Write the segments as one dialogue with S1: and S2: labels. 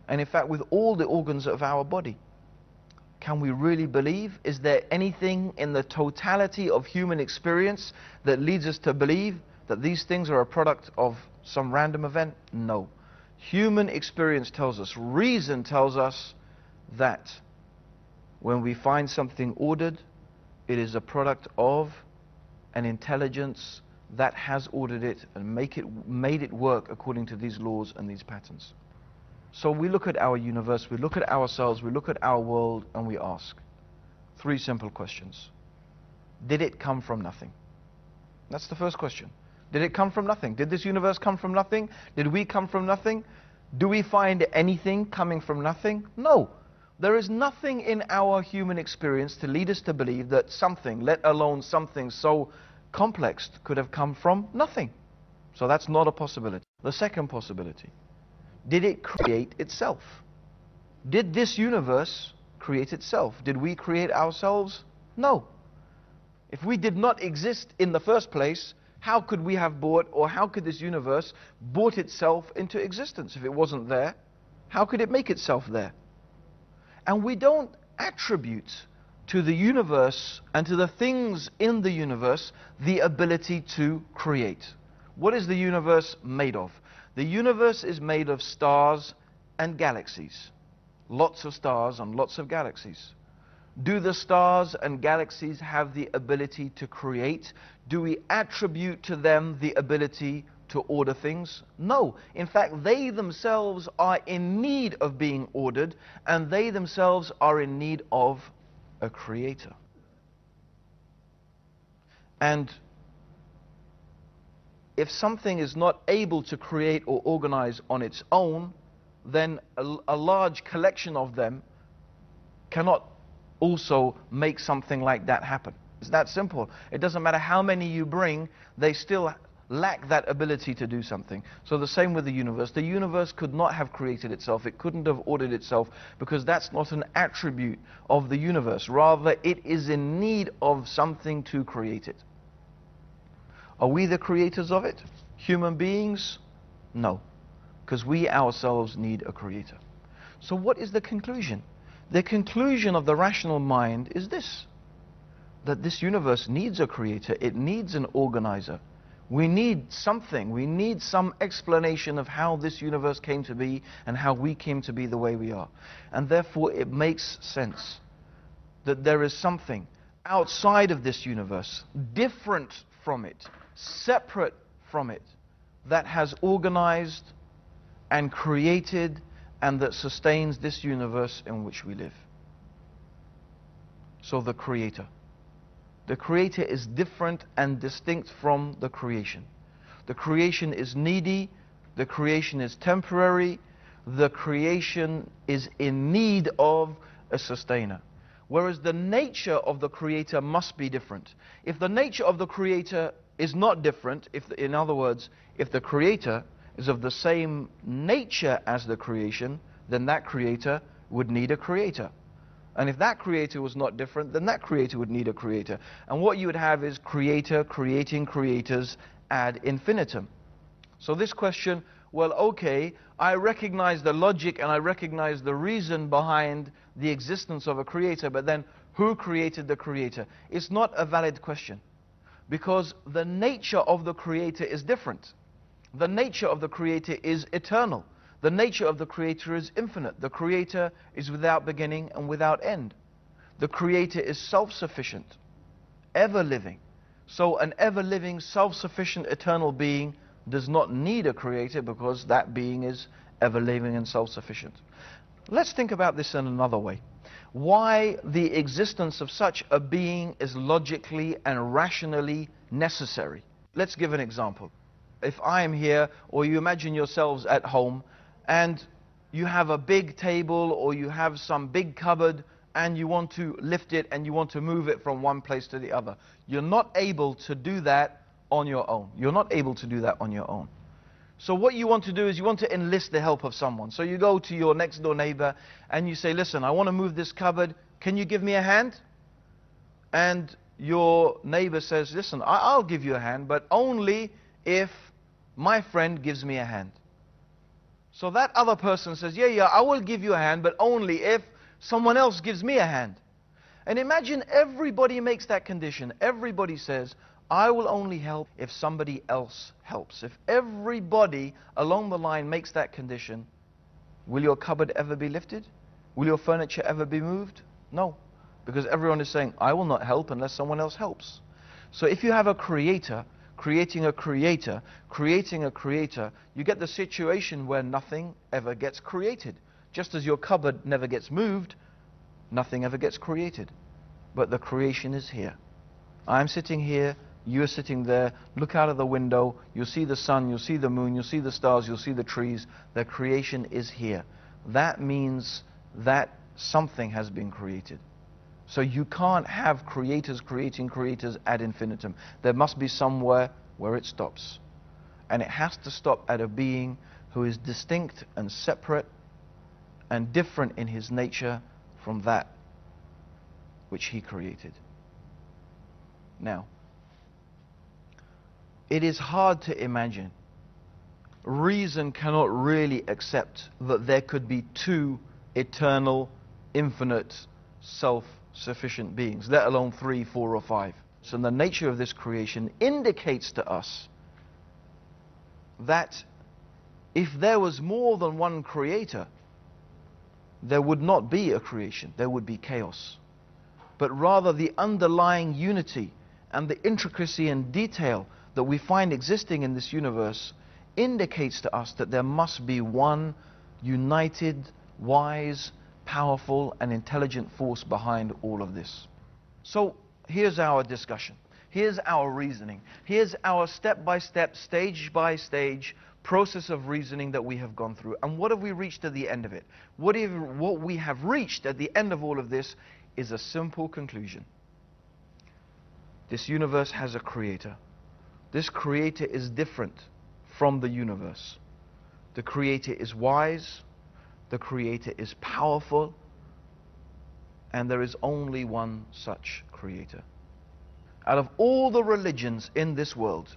S1: and in fact with all the organs of our body. Can we really believe? Is there anything in the totality of human experience that leads us to believe that these things are a product of some random event? No. Human experience tells us, reason tells us that when we find something ordered, it is a product of an intelligence that has ordered it and made it work according to these laws and these patterns. So we look at our universe, we look at ourselves, we look at our world, and we ask 3 simple questions. Did it come from nothing? That's the first question. Did it come from nothing? Did this universe come from nothing? Did we come from nothing? Do we find anything coming from nothing? No. There is nothing in our human experience to lead us to believe that something, let alone something so complex, could have come from nothing. So that's not a possibility. The second possibility. Did it create itself? Did this universe create itself? Did we create ourselves? No. If we did not exist in the first place, how could we have brought, or how could this universe brought itself into existence? If it wasn't there, how could it make itself there? And we don't attribute to the universe and to the things in the universe the ability to create. What is the universe made of? The universe is made of stars and galaxies. Lots of stars and lots of galaxies. Do the stars and galaxies have the ability to create? Do we attribute to them the ability to order things? No. In fact, they themselves are in need of being ordered, and they themselves are in need of a creator. And if something is not able to create or organize on its own, then a large collection of them cannot also make something like that happen. It's that simple. It doesn't matter how many you bring, they still lack that ability to do something. So the same with the universe. The universe could not have created itself. It couldn't have ordered itself, because that's not an attribute of the universe. Rather, it is in need of something to create it. Are we the creators of it? Human beings? No. Because we ourselves need a creator. So what is the conclusion? The conclusion of the rational mind is this: that this universe needs a creator. It needs an organizer. We need something. We need some explanation of how this universe came to be and how we came to be the way we are. And therefore it makes sense that there is something outside of this universe, different from it, separate from it, that has organized and created and that sustains this universe in which we live. So the creator. The creator is different and distinct from the creation. The creation is needy, the creation is temporary, the creation is in need of a sustainer. Whereas the nature of the creator must be different. If the nature of the creator is not different, in other words, if the creator is of the same nature as the creation, then that creator would need a creator. And if that creator was not different, then that creator would need a creator. And what you would have is creator, creating creators ad infinitum. So this question, well, okay, I recognize the logic and I recognize the reason behind the existence of a creator, but then who created the creator? It's not a valid question, because the nature of the creator is different. The nature of the creator is eternal. The nature of the creator is infinite. The creator is without beginning and without end. The creator is self-sufficient, ever-living. So an ever-living, self-sufficient, eternal being does not need a creator, because that being is ever-living and self-sufficient. Let's think about this in another way. Why the existence of such a being is logically and rationally necessary. Let's give an example. If I am here, or you imagine yourselves at home, and you have a big table or you have some big cupboard and you want to lift it and you want to move it from one place to the other. You're not able to do that on your own. You're not able to do that on your own. So what you want to do is you want to enlist the help of someone. So you go to your next door neighbor and you say, listen, I want to move this cupboard. Can you give me a hand? And your neighbor says, listen, I'll give you a hand, but only if my friend gives me a hand. So that other person says, yeah, I will give you a hand, but only if someone else gives me a hand. And imagine everybody makes that condition. Everybody says, I will only help if somebody else helps. If everybody along the line makes that condition, will your cupboard ever be lifted? Will your furniture ever be moved? No. Because everyone is saying, I will not help unless someone else helps. So if you have a creator, creating a creator, creating a creator, you get the situation where nothing ever gets created. Just as your cupboard never gets moved, nothing ever gets created. But the creation is here. I'm sitting here, you're sitting there, look out of the window, you'll see the sun, you'll see the moon, you'll see the stars, you'll see the trees. The creation is here. That means that something has been created. So you can't have creators creating creators ad infinitum. There must be somewhere where it stops. And it has to stop at a being who is distinct and separate and different in his nature from that which he created. Now, it is hard to imagine. Reason cannot really accept that there could be two eternal, infinite, self-sufficient beings, let alone 3, 4, or 5. So the nature of this creation indicates to us that if there was more than one creator, there would not be a creation, there would be chaos. But rather the underlying unity and the intricacy and detail that we find existing in this universe indicates to us that there must be one united, wise, powerful and intelligent force behind all of this. So here's our discussion. Here's our reasoning. Here's our step-by-step, stage-by-stage process of reasoning that we have gone through. And what have we reached at the end of it? What we have reached at the end of all of this is a simple conclusion. This universe has a creator. This creator is different from the universe. The creator is wise. The creator is powerful. And there is only one such creator. Out of all the religions in this world,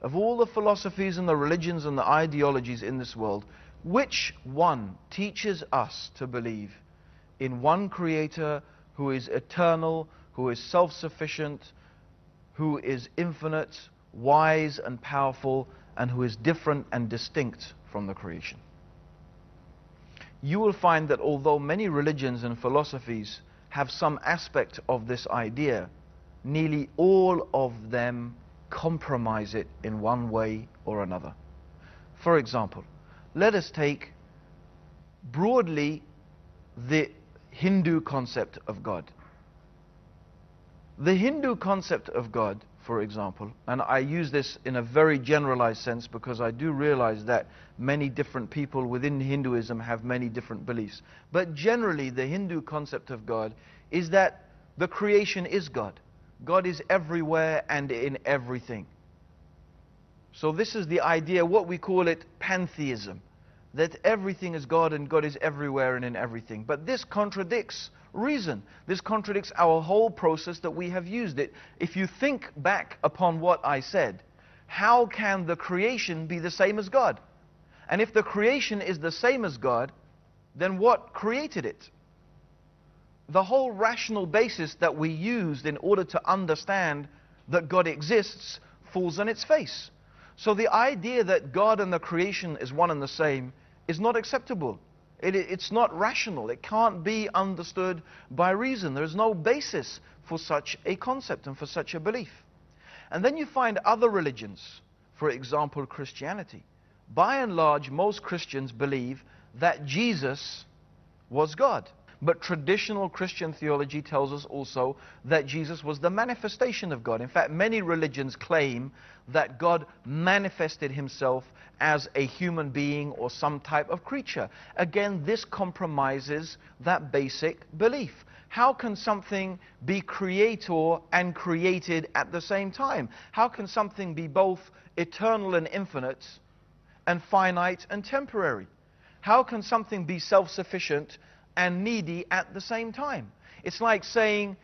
S1: of all the philosophies and the religions and the ideologies in this world, which one teaches us to believe in one creator who is eternal, who is self-sufficient, who is infinite, wise and powerful, and who is different and distinct from the creation? You will find that although many religions and philosophies have some aspect of this idea, nearly all of them compromise it in one way or another. For example, let us take broadly the Hindu concept of God. The Hindu concept of God, for example, and I use this in a very generalized sense because I do realize that many different people within Hinduism have many different beliefs. But generally, the Hindu concept of God is that the creation is God. God is everywhere and in everything. So this is the idea, what we call it pantheism, that everything is God and God is everywhere and in everything. But this contradicts reason. This contradicts our whole process that we have used it. If you think back upon what I said, how can the creation be the same as God? And if the creation is the same as God, then what created it? The whole rational basis that we used in order to understand that God exists falls on its face. So the idea that God and the creation is one and the same is not acceptable. It's not rational. It can't be understood by reason. There is no basis for such a concept and for such a belief. And then you find other religions, for example, Christianity. By and large, most Christians believe that Jesus was God. But traditional Christian theology tells us also that Jesus was the manifestation of God. In fact, many religions claim that God manifested himself as a human being or some type of creature. Again, this compromises that basic belief. How can something be creator and created at the same time? How can something be both eternal and infinite and finite and temporary? How can something be self-sufficient and needy at the same time? It's like saying